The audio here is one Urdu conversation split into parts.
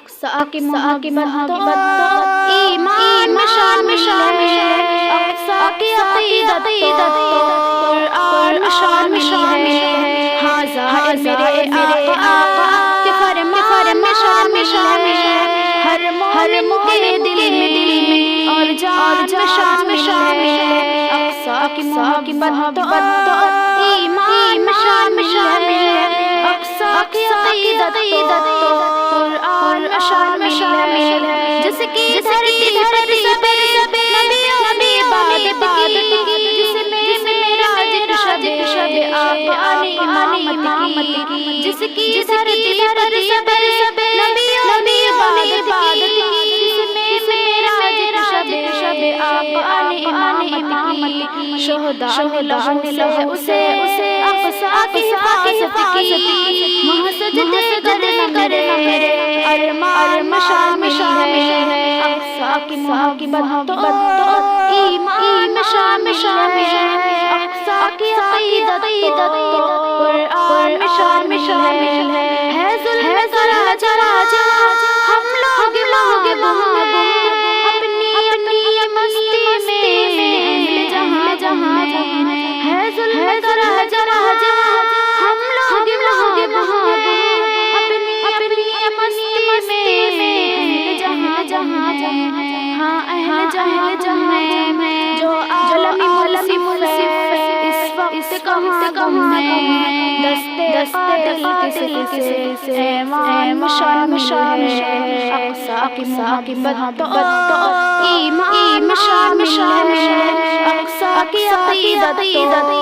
اقصیٰ کی محبت ایمان میں شامل ہے، اقصیٰ کی عقیدت قرآن میں شامل ہے، ہاں ظاہر میرے آقا کے فرمان میں شامل ہے، ہر مومن کے دل میں اور جان میں شامل ہے، اقصیٰ کی محبت ایمان میں شامل ہے، اقصیٰ کی عقیدت قرآن میں شامل ہے، جس کی دھرتی پر سب نبیوں نے عبادت کی، جس میں معراج کا شب آقا نے امامت کی، جس کی دھرتی پر سب نبیوں نے عبادت کی، جس میں معراج کا شب آقا نے امامت کی، شہداء نے لہو سے اقصیٰ کی حفاظت کی، محسجد کرے ارمان میں شامل ہے، اقصیٰ کی محبت ایمان میں شامل ہے، اقصیٰ کی عقیدت قرآن میں شامل ہے، ظلم ذرا جا ہم لوگ اپنی مستی میں جہاں ہے، ظلم ذرا جا ہم لوگ اپنی مستی میں جہاں ہاں اہل جہاں میں جو عالمی منصف اس وقت کہاں ہے، دستے قاتل کسے ایمان شامل ہے، اقصیٰ کی محبت ایمان میں شامل ہے، اقصیٰ کی عقیدت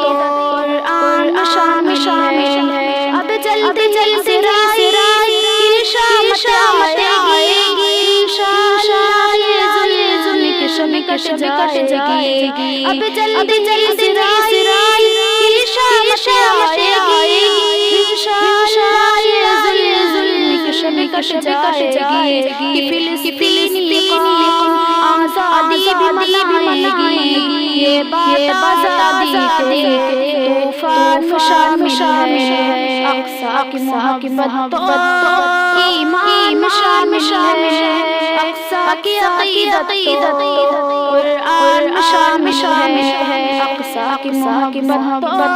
قرآن میں شامل ہے، اب جلدی رائی کی شامت آئے گی، انشاءاللہ یہ ظلم کش جائے گی، اب جلدی رائی کی شامت آئے گی، انشاءاللہ یہ ظلم کش جائے گی، فلسطینی قوم آزادی بھی منائے گی، یہ بات آزادی کے طوفان میں شامل ہے، اقصیٰ کی محبت ایمان میں شامل ہے، اقصیٰ کی عقیدت قرآن میں شامل ہے، اقصیٰ کی محبت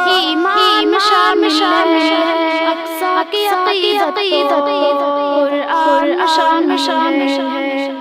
ایمان میں شامل ہے، اقصیٰ کی عقیدت قرآن میں شامل ہے۔